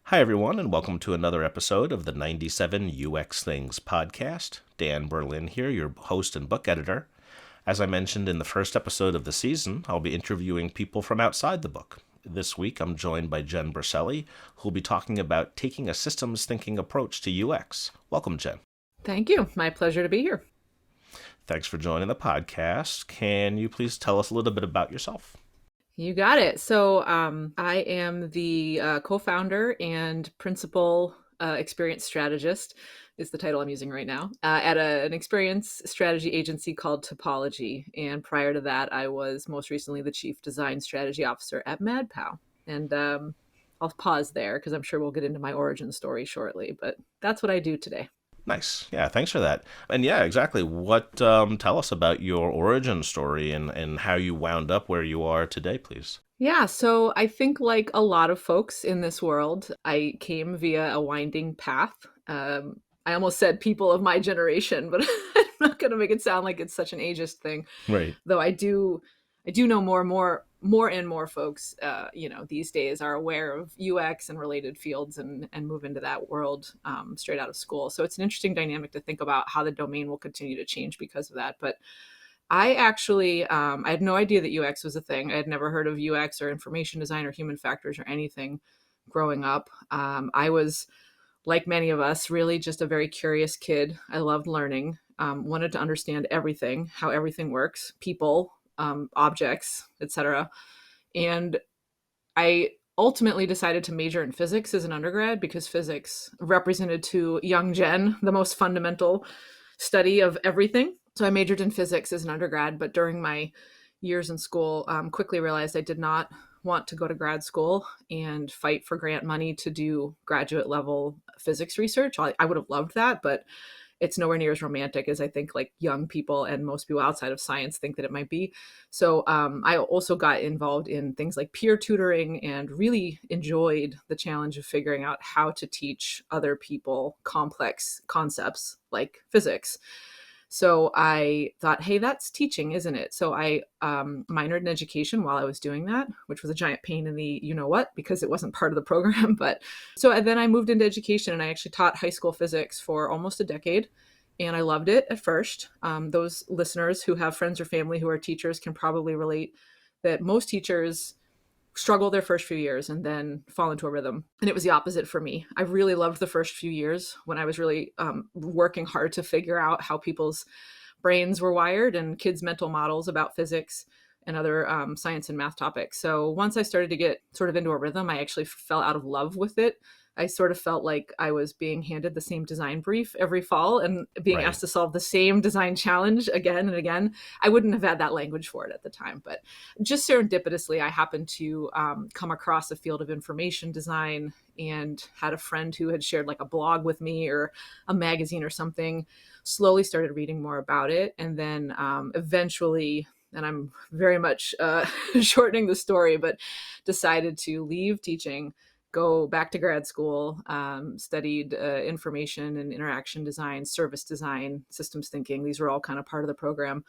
Hi, everyone, and welcome to another episode of the 97 UX Things podcast. Dan Berlin here, your host and book editor. As I mentioned in the first episode of the season, I'll be interviewing people from outside the book. This week, I'm joined by Jen Briselli, who'll be talking about taking a systems thinking approach to UX. Welcome, Jen. Thank you. My pleasure to be here. Thanks for joining the podcast. Can you please tell us a little bit about yourself? You got it. So I am the co-founder and principal experience strategist is the title I'm using right now at an experience strategy agency called Topology. And prior to that, I was most recently the chief design strategy officer at MadPow. And I'll pause there because I'm sure we'll get into my origin story shortly. But that's what I do today. Nice. Yeah, thanks for that. And yeah, exactly. Tell us about your origin story and how you wound up where you are today, please. Yeah, so I think like a lot of folks in this world, I came via a winding path. I almost said people of my generation, but I'm not going to make it sound like it's such an ageist thing. Right. Though I do know more folks, these days are aware of UX and related fields and move into that world straight out of school. So it's an interesting dynamic to think about how the domain will continue to change because of that. But I actually, I had no idea that UX was a thing. I had never heard of UX or information design or human factors or anything growing up. I was, like many of us, really just a very curious kid. I loved learning, wanted to understand everything, how everything works, people, objects, etc. And I ultimately decided to major in physics as an undergrad because physics represented to young Jen the most fundamental study of everything. So I majored in physics as an undergrad, but during my years in school, quickly realized I did not want to go to grad school and fight for grant money to do graduate level physics research. I would have loved that, but it's nowhere near as romantic as I think like young people and most people outside of science think that it might be. So I also got involved in things like peer tutoring and really enjoyed the challenge of figuring out how to teach other people complex concepts like physics. So I thought, hey, that's teaching, isn't it? So I minored in education while I was doing that, which was a giant pain in the you know what, because it wasn't part of the program. But so and then I moved into education and I actually taught high school physics for almost a decade. And I loved it at first. Those listeners who have friends or family who are teachers can probably relate that most teachers struggle their first few years and then fall into a rhythm. And it was the opposite for me. I really loved the first few years when I was really working hard to figure out how people's brains were wired and kids' mental models about physics and other science and math topics. So once I started to get sort of into a rhythm, I actually fell out of love with it. I sort of felt like I was being handed the same design brief every fall and being Right. asked to solve the same design challenge again and again. I wouldn't have had that language for it at the time, but just serendipitously, I happened to come across a field of information design and had a friend who had shared like a blog with me or a magazine or something, slowly started reading more about it. And then eventually, and I'm very much shortening the story, but decided to leave teaching, go back to grad school, studied information and interaction design, service design, systems thinking. These were all kind of part of the program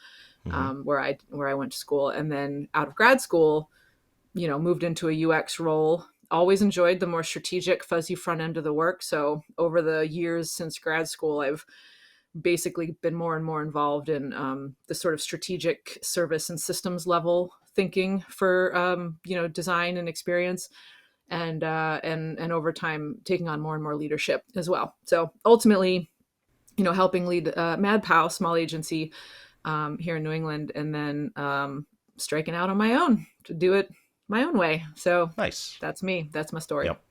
Mm-hmm. where I went to school. And then out of grad school, moved into a UX role. Always enjoyed the more strategic, fuzzy front end of the work. So over the years since grad school, I've basically been more and more involved in the sort of strategic service and systems level thinking for design and experience, and over time taking on more and more leadership as well. So ultimately, helping lead MadPow, small agency here in New England, and then striking out on my own to do it my own way. So Nice. that's me. That's my story. Yep.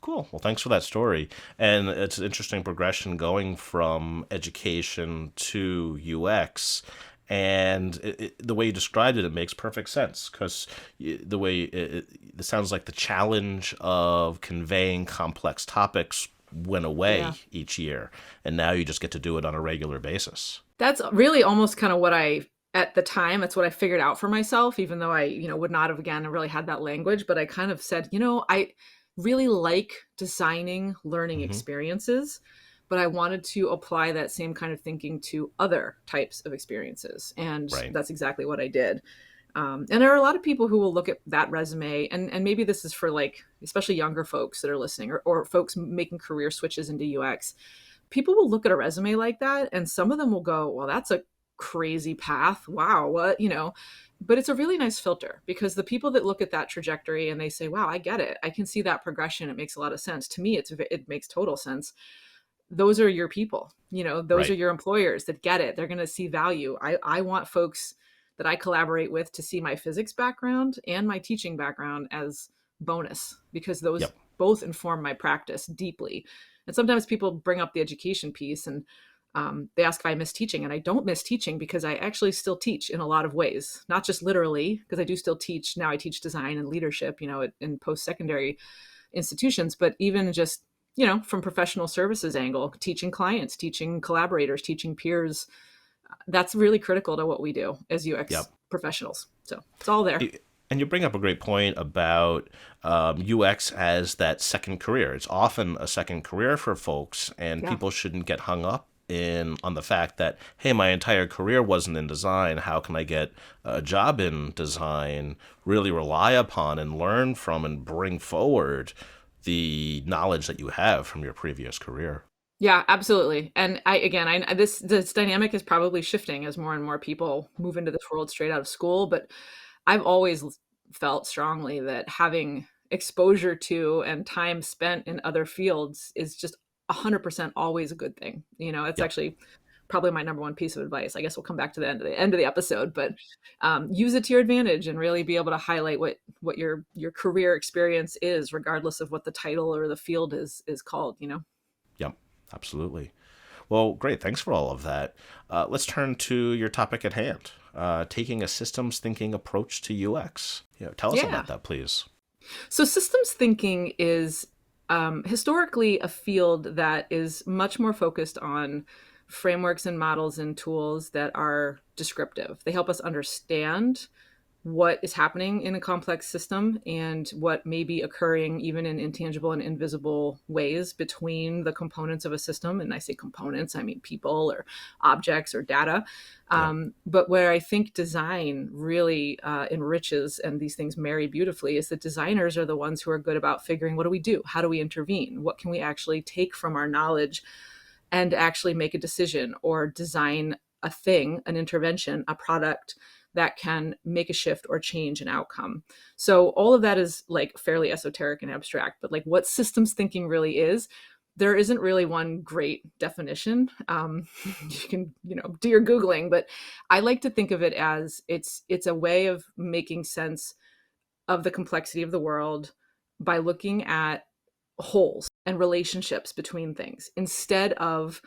Cool. Well, thanks for that story. And it's an interesting progression going from education to UX. And the way you described it, it makes perfect sense because the way it sounds like the challenge of conveying complex topics went away Yeah. each year. And now you just get to do it on a regular basis. That's really almost kind of what at the time, that's what I figured out for myself, even though I, would not have, again, really had that language. But I kind of said, I really like designing learning Hmm. experiences, but I wanted to apply that same kind of thinking to other types of experiences. And Right. that's exactly what I did. And there are a lot of people who will look at that resume, and maybe this is for like, especially younger folks that are listening, or folks making career switches into UX. People will look at a resume like that, and some of them will go, well, that's a crazy path. Wow, what, but it's a really nice filter, because the people that look at that trajectory and they say, wow, I get it. I can see that progression. It makes a lot of sense. To me, it makes total sense. Those are your people, those are Right. your employers that get it. They're going to see value. I want folks that I collaborate with to see my physics background and my teaching background as bonus, because those Yep. both inform my practice deeply. And sometimes people bring up the education piece, and they ask if I miss teaching, and I don't miss teaching, because I actually still teach in a lot of ways, not just literally, because I do still teach. Now I teach design and leadership, in post-secondary institutions, but even just, from professional services angle, teaching clients, teaching collaborators, teaching peers, that's really critical to what we do as UX Yep. professionals. So it's all there. And you bring up a great point about UX as that second career. It's often a second career for folks, and Yeah. people shouldn't get hung up in on the fact that, hey, my entire career wasn't in design. How can I get a job in design? Really rely upon and learn from and bring forward the knowledge that you have from your previous career. Yeah, absolutely. And this dynamic is probably shifting as more and more people move into this world straight out of school. But I've always felt strongly that having exposure to and time spent in other fields is just 100% always a good thing. It's Yep. actually probably my number one piece of advice. I guess we'll come back to the end of the episode, but use it to your advantage and really be able to highlight what your career experience is, regardless of what the title or the field is called. Yep. Absolutely. Well, great. Thanks for all of that. Let's turn to your topic at hand, taking a systems thinking approach to UX. Tell us Yeah. about that, please. So systems thinking is historically a field that is much more focused on frameworks and models and tools that are descriptive. They help us understand what is happening in a complex system and what may be occurring even in intangible and invisible ways between the components of a system. And I say components, I mean people or objects or data. Yep. But where I think design really enriches and these things marry beautifully is that designers are the ones who are good about figuring, what do we do? How do we intervene? What can we actually take from our knowledge and actually make a decision or design a thing, an intervention, a product that can make a shift or change an outcome. So all of that is like fairly esoteric and abstract, but like what systems thinking really is, there isn't really one great definition. You can, do your Googling, but I like to think of it as it's a way of making sense of the complexity of the world by looking at wholes and relationships between things instead of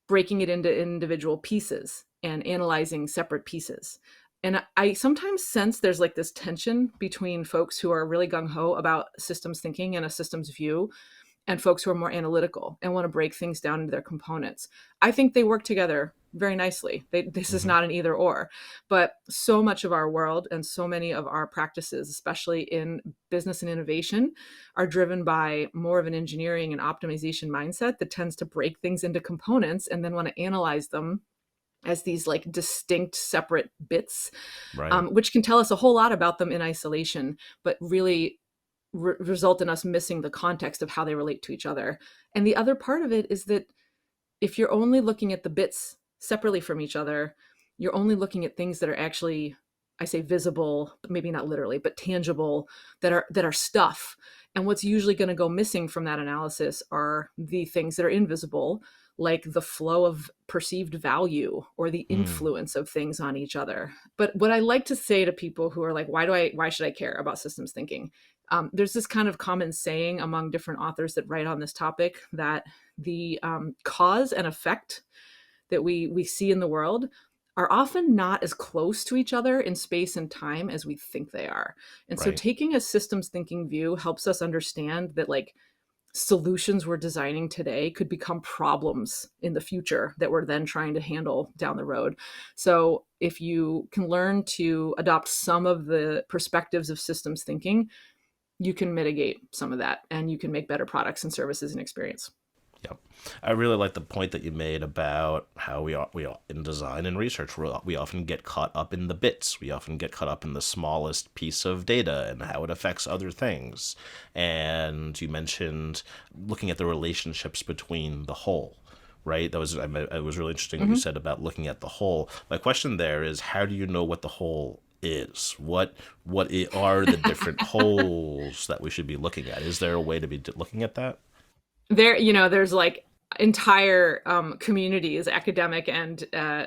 breaking it into individual pieces and analyzing separate pieces. And I sometimes sense there's like this tension between folks who are really gung ho about systems thinking and a systems view and folks who are more analytical and want to break things down into their components. I think they work together very nicely. This is Hmm. not an either or, but so much of our world and so many of our practices, especially in business and innovation, are driven by more of an engineering and optimization mindset that tends to break things into components and then want to analyze them as these like distinct separate bits, Right. which can tell us a whole lot about them in isolation, but really result in us missing the context of how they relate to each other. And the other part of it is that if you're only looking at the bits separately from each other, you're only looking at things that are actually, I say visible, maybe not literally, but tangible, that are stuff. And what's usually going to go missing from that analysis are the things that are invisible, like the flow of perceived value or the Mm. influence of things on each other. But what I like to say to people who are like, why should I care about systems thinking? There's this kind of common saying among different authors that write on this topic that the cause and effect that we see in the world are often not as close to each other in space and time as we think they are. And so Right. taking a systems thinking view helps us understand that like solutions we're designing today could become problems in the future that we're then trying to handle down the road. So if you can learn to adopt some of the perspectives of systems thinking, you can mitigate some of that and you can make better products and services and experience. Yep. I really like the point that you made about how in design and research we often get caught up in the bits. We often get caught up in the smallest piece of data and how it affects other things. And you mentioned looking at the relationships between the whole, right? It was really interesting what you Mm-hmm. said about looking at the whole. My question there is, how do you know what the whole is? Are the different wholes that we should be looking at? Is there a way to be looking at that? There's like entire communities, academic and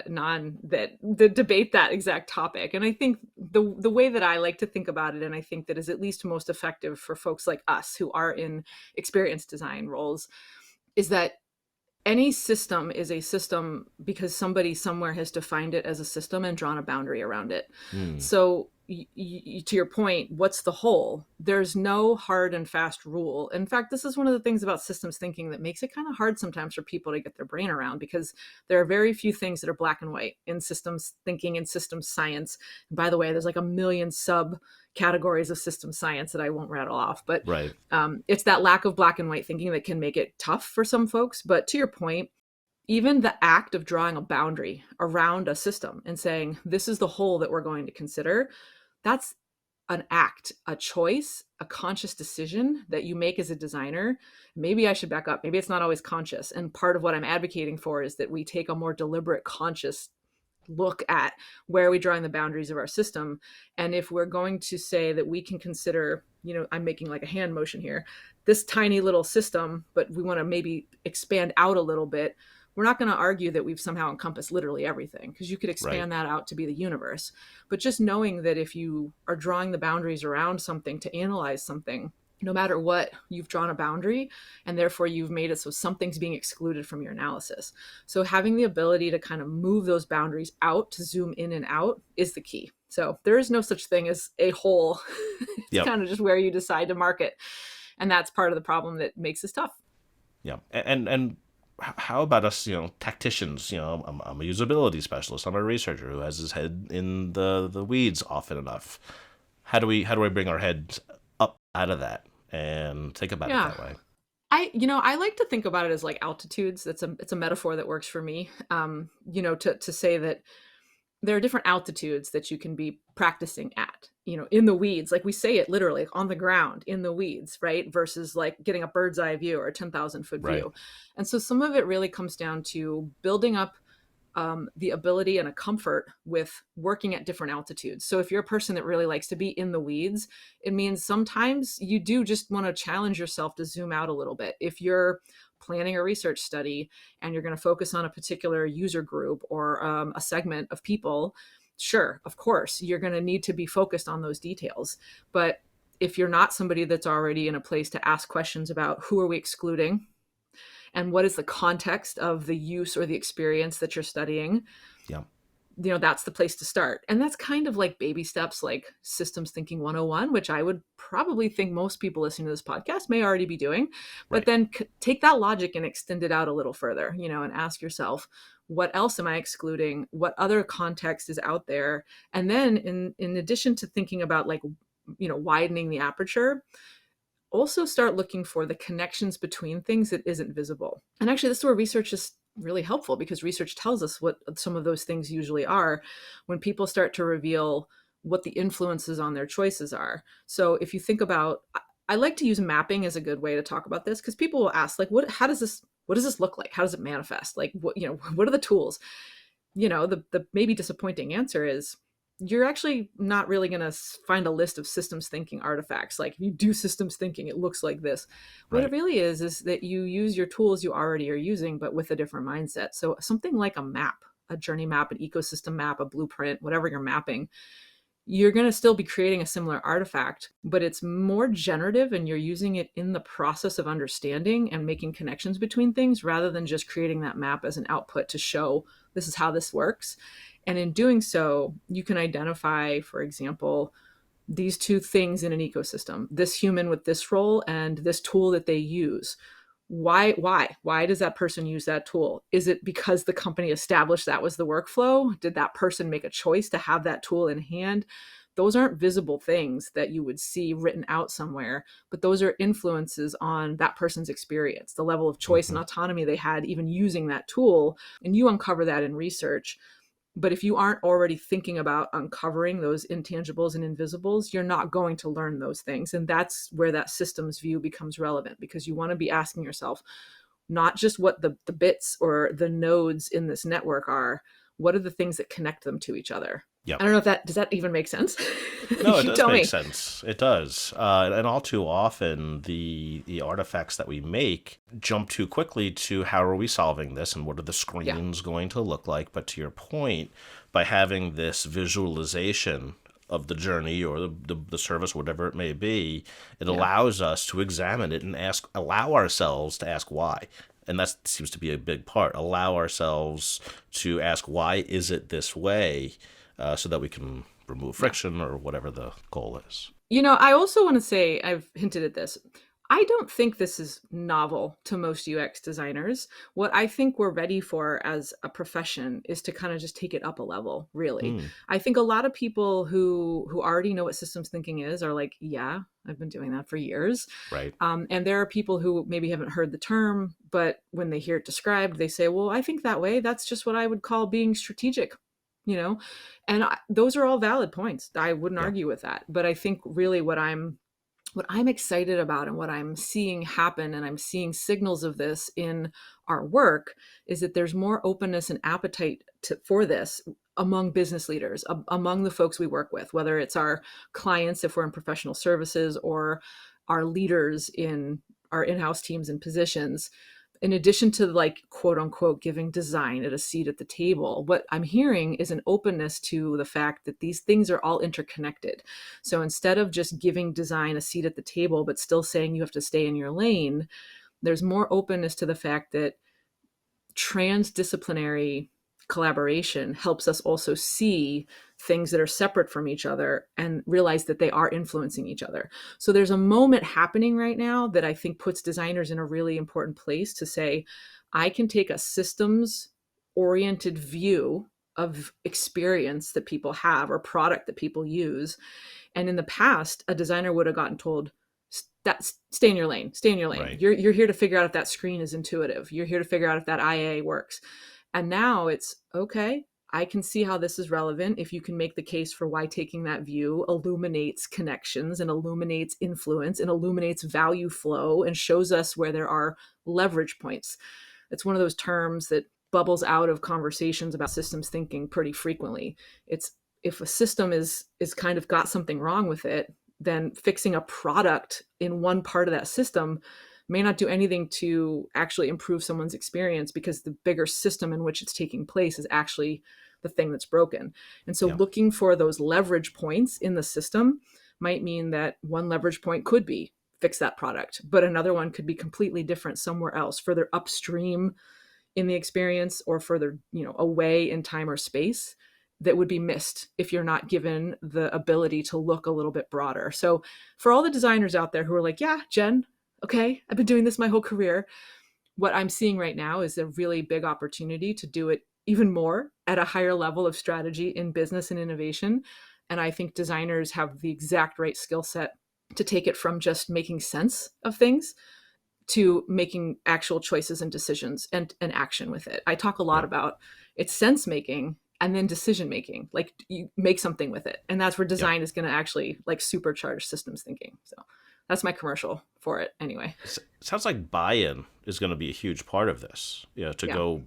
non, that debate that exact topic. And I think the way that I like to think about it, and I think that is at least most effective for folks like us who are in experience design roles, is that any system is a system because somebody somewhere has defined it as a system and drawn a boundary around it. Hmm. So, to your point, what's the whole? There's no hard and fast rule. In fact, this is one of the things about systems thinking that makes it kind of hard sometimes for people to get their brain around, because there are very few things that are black and white in systems thinking and systems science. And by the way, there's like a million sub categories of systems science that I won't rattle off, but Right. it's that lack of black and white thinking that can make it tough for some folks. But to your point, even the act of drawing a boundary around a system and saying, this is the whole that we're going to consider, that's an act, a choice, a conscious decision that you make as a designer. Maybe I should back up. Maybe it's not always conscious. And part of what I'm advocating for is that we take a more deliberate, conscious look at where are we drawing the boundaries of our system. And if we're going to say that we can consider, I'm making like a hand motion here, this tiny little system, but we want to maybe expand out a little bit, we're not going to argue that we've somehow encompassed literally everything, because you could Right. expand that out to be the universe. But just knowing that if you are drawing the boundaries around something to analyze something, no matter what, you've drawn a boundary, and therefore you've made it so something's being excluded from your analysis. So having the ability to kind of move those boundaries out, to zoom in and out, is the key. So there is no such thing as a whole. It's Yep. kind of just where you decide to mark it. And that's part of the problem that makes this tough. Yeah, and how about us, tacticians? I'm a usability specialist. I'm a researcher who has his head in the weeds often enough. How do we bring our heads up out of that and think about it Yeah. that way? I like to think about it as like altitudes. It's a metaphor that works for me. To say that there are different altitudes that you can be practicing at, in the weeds, like we say it literally, like on the ground in the weeds, right? Versus like getting a bird's eye view or a 10,000-foot Right. view. And so some of it really comes down to building up the ability and a comfort with working at different altitudes. So if you're a person that really likes to be in the weeds, it means sometimes you do just want to challenge yourself to zoom out a little bit. If you're planning a research study and you're going to focus on a particular user group or a segment of people, sure, of course, you're going to need to be focused on those details. But if you're not somebody that's already in a place to ask questions about who are we excluding, and what is the context of the use or the experience that you're studying, Yeah. that's the place to start. And that's kind of like baby steps, like systems thinking 101, which I would probably think most people listening to this podcast may already be doing. But Right. then take that logic and extend it out a little further, and ask yourself, what else am I excluding? What other context is out there? And then in addition to thinking about like, widening the aperture, also start looking for the connections between things that isn't visible. And actually, this is where research is really helpful, because research tells us what some of those things usually are when people start to reveal what the influences on their choices are. So if you think about, I like to use mapping as a good way to talk about this, because people will ask, like, what does this look like? How does it manifest? Like, what are the tools? The maybe disappointing answer is, you're actually not really going to find a list of systems thinking artifacts. Like, if you do systems thinking, it looks like this. What it Right. really is that you use your tools you already are using, but with a different mindset. So something like a map, a journey map, an ecosystem map, a blueprint, whatever you're mapping, you're going to still be creating a similar artifact, but it's more generative, and you're using it in the process of understanding and making connections between things, rather than just creating that map as an output to show this is how this works. And in doing so, you can identify, for example, these two things in an ecosystem, this human with this role and this tool that they use. Why does that person use that tool? Is it because the company established that was the workflow? Did that person make a choice to have that tool in hand? those aren't visible things that you would see written out somewhere, but those are influences on that person's experience, the level of choice and Hmm. autonomy they had even using that tool. And you uncover that in research. But if you aren't already thinking about uncovering those intangibles and invisibles, you're not going to learn those things. And that's where that systems view becomes relevant, because you want to be asking yourself, not just what the bits or the nodes in this network are, what are the things that connect them to each other? Yep. I don't know if that, does that even make sense? No, it You does tell make me. sense. It does, and all too often, the artifacts that we make jump too quickly to how are we solving this, and what are the Yeah. screens going to look like. But to your point, by having this visualization of the journey or the service, whatever it may be, it Yeah. allows us to examine it and allow ourselves to ask why. And that seems to be a big part. Allow ourselves to ask, why is it this way, so that we can remove Yeah. friction or whatever the goal is. I also want to say, I've hinted at this. I don't think this is novel to most UX designers. What I think we're ready for as a profession is to kind of just take it up a level, really. Hmm. I think a lot of people who already know what systems thinking is are like, yeah, I've been doing that for years. Right. And there are people who maybe haven't heard the term, but when they hear it described, they say, well, I think that way. That's just what I would call being strategic, you know? And those are all valid points. I wouldn't Yeah. argue with that. But I think really what I'm excited about and what I'm seeing happen, and I'm seeing signals of this in our work, is that there's more openness and appetite for this among business leaders, among the folks we work with, whether it's our clients if we're in professional services, or our leaders in our in-house teams and positions. In addition to, like, quote unquote giving design at a seat at the table, what I'm hearing is an openness to the fact that these things are all interconnected. So instead of just giving design a seat at the table but still saying you have to stay in your lane, there's more openness to the fact that transdisciplinary collaboration helps us also see things that are separate from each other and realize that they are influencing each other. So there's a moment happening right now that I think puts designers in a really important place to say, I can take a systems oriented view of experience that people have or product that people use. And in the past, a designer would have gotten told, that stay in your lane, stay in your lane. Right. You're here to figure out if that screen is intuitive. You're here to figure out if that IA works. And now it's okay. I can see how this is relevant if you can make the case for why taking that view illuminates connections and illuminates influence and illuminates value flow and shows us where there are leverage points. It's one of those terms that bubbles out of conversations about systems thinking pretty frequently. It's, if a system is kind of got something wrong with it, then fixing a product in one part of that system may not do anything to actually improve someone's experience, because the bigger system in which it's taking place is actually the thing that's broken. And so Yeah. looking for those leverage points in the system might mean that one leverage point could be fix that product, but another one could be completely different somewhere else, further upstream in the experience, or further, away in time or space, that would be missed if you're not given the ability to look a little bit broader. So for all the designers out there who are like, yeah, Jen, okay, I've been doing this my whole career, what I'm seeing right now is a really big opportunity to do it even more at a higher level of strategy in business and innovation. And I think designers have the exact right skill set to take it from just making sense of things to making actual choices and decisions and action with it. I talk a lot Yeah. about it's sense making and then decision making. Like, you make something with it. And that's where Yep. design is going to actually, like, supercharge systems thinking. So that's my commercial for it anyway. Sounds like buy-in is going to be a huge part of this. To Yeah. go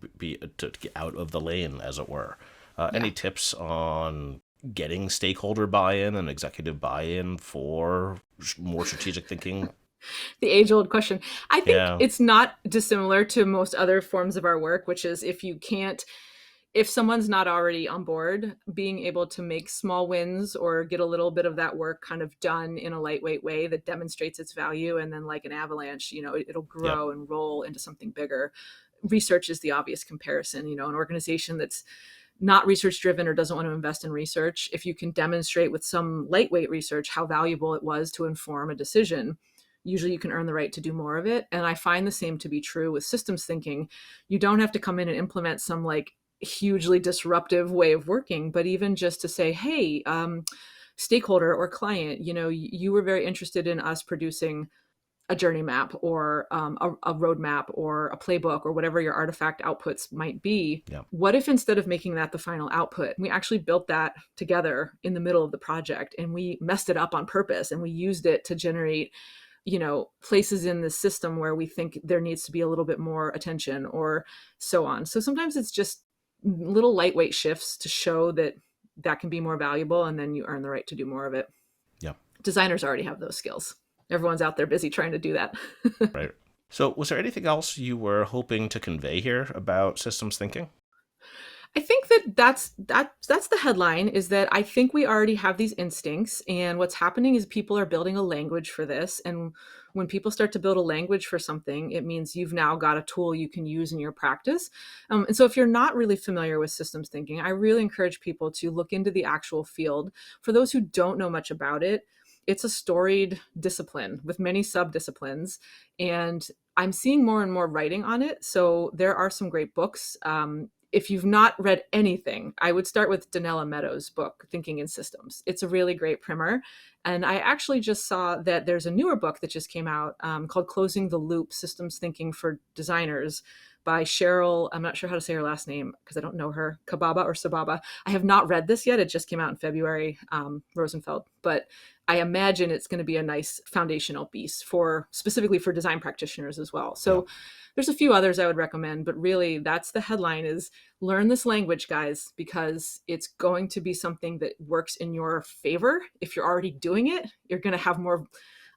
to get out of the lane, as it were. Any Yeah. tips on getting stakeholder buy-in and executive buy-in for more strategic thinking? The age old question. I think Yeah. it's not dissimilar to most other forms of our work, which is, if someone's not already on board, being able to make small wins or get a little bit of that work kind of done in a lightweight way that demonstrates its value, and then, like an avalanche, it'll Yep. grow and roll into something bigger. Research is the obvious comparison. An organization that's not research driven or doesn't want to invest in research, if you can demonstrate with some lightweight research how valuable it was to inform a decision, usually you can earn the right to do more of it. And I find the same to be true with systems thinking. You don't have to come in and implement some, like, hugely disruptive way of working, but even just to say, hey, stakeholder or client, you were very interested in us producing a journey map or a roadmap or a playbook or whatever your artifact outputs might be. Yeah. What if instead of making that the final output, we actually built that together in the middle of the project and we messed it up on purpose and we used it to generate places in the system where we think there needs to be a little bit more attention or so on. So sometimes it's just little lightweight shifts to show that can be more valuable, and then you earn the right to do more of it. Yeah. Designers already have those skills. Everyone's out there busy trying to do that. Right. So was there anything else you were hoping to convey here about systems thinking? I think that's the headline, is that I think we already have these instincts, and what's happening is people are building a language for this. And when people start to build a language for something, it means you've now got a tool you can use in your practice. And so if you're not really familiar with systems thinking, I really encourage people to look into the actual field. For those who don't know much about it, it's a storied discipline with many sub-disciplines, and I'm seeing more and more writing on it. So there are some great books. If you've not read anything, I would start with Donella Meadows' book, Thinking in Systems. It's a really great primer. And I actually just saw that there's a newer book that just came out called Closing the Loop, Systems Thinking for Designers by Cheryl, I'm not sure how to say her last name because I don't know her, Kababa or Sababa. I have not read this yet. It just came out in February, Rosenfeld. But I imagine it's going to be a nice foundational piece specifically for design practitioners as well. So there's a few others I would recommend, but really that's the headline, is learn this language, guys, because it's going to be something that works in your favor. If you're already doing it, you're going to have more,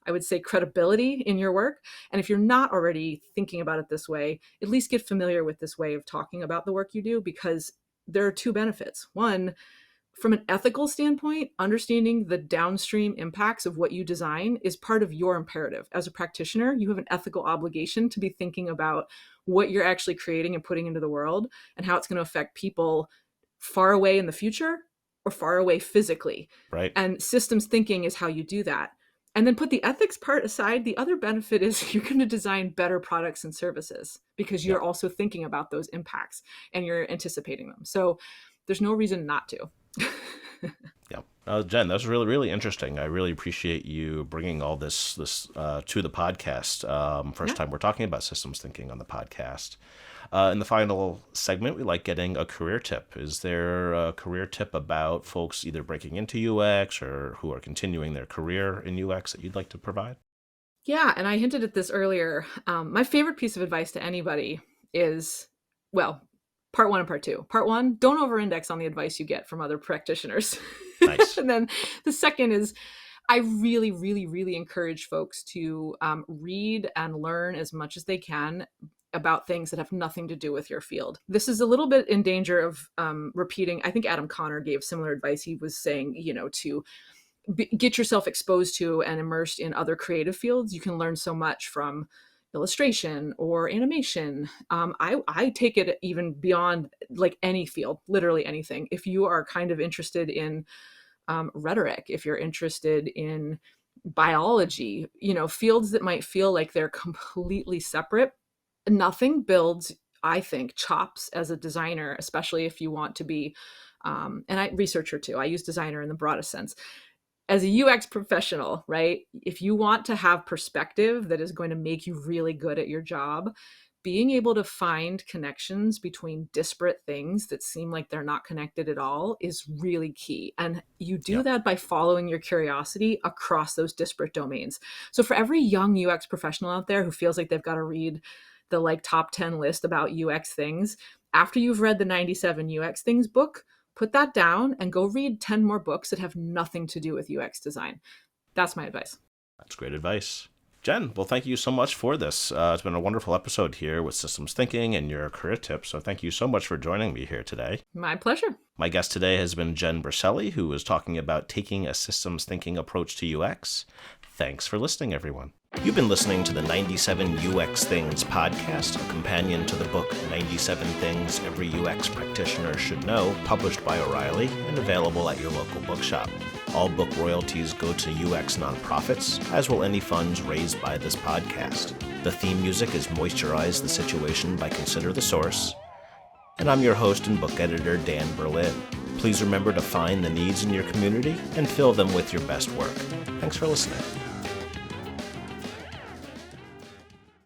I would say, credibility in your work. And if you're not already thinking about it this way, at least get familiar with this way of talking about the work you do, because there are two benefits. One, from an ethical standpoint, understanding the downstream impacts of what you design is part of your imperative. As a practitioner, you have an ethical obligation to be thinking about what you're actually creating and putting into the world and how it's going to affect people far away in the future or far away physically. Right. And systems thinking is how you do that. And then put the ethics part aside. The other benefit is you're going to design better products and services because you're also thinking about those impacts and you're anticipating them. So there's no reason not to. Yeah. Jen, that was really, really interesting. I really appreciate you bringing all this to the podcast. First time we're talking about systems thinking on the podcast. In the final segment, we like getting a career tip. Is there a career tip about folks either breaking into UX or who are continuing their career in UX that you'd like to provide? Yeah, and I hinted at this earlier. My favorite piece of advice to anybody is, part one and part two. Part one, don't over-index on the advice you get from other practitioners. Nice. And then the second is, I really, really, really encourage folks to read and learn as much as they can about things that have nothing to do with your field. This is a little bit in danger of repeating. I think Adam Connor gave similar advice. He was saying, to get yourself exposed to and immersed in other creative fields. You can learn so much from illustration or animation. I take it even beyond like any field, literally anything. If you are kind of interested in rhetoric, if you're interested in biology, fields that might feel like they're completely separate, nothing builds, I think, chops as a designer, especially if you want to be, researcher too. I use designer in the broadest sense. As a UX professional, right? If you want to have perspective that is going to make you really good at your job, being able to find connections between disparate things that seem like they're not connected at all is really key. And you do that by following your curiosity across those disparate domains. So for every young UX professional out there who feels like they've got to read the top 10 list about UX things, after you've read the 97 UX things book, put that down and go read 10 more books that have nothing to do with UX design. That's my advice. That's great advice. Jen, well, thank you so much for this. It's been a wonderful episode here with systems thinking and your career tips. So thank you so much for joining me here today. My pleasure. My guest today has been Jen Briselli, who is talking about taking a systems thinking approach to UX. Thanks for listening, everyone. You've been listening to the 97 UX Things podcast, a companion to the book 97 Things Every UX Practitioner Should Know, published by O'Reilly and available at your local bookshop. All book royalties go to UX nonprofits, as will any funds raised by this podcast. The theme music is Moisturize the Situation by Consider the Source. And I'm your host and book editor, Dan Berlin. Please remember to find the needs in your community and fill them with your best work. Thanks for listening.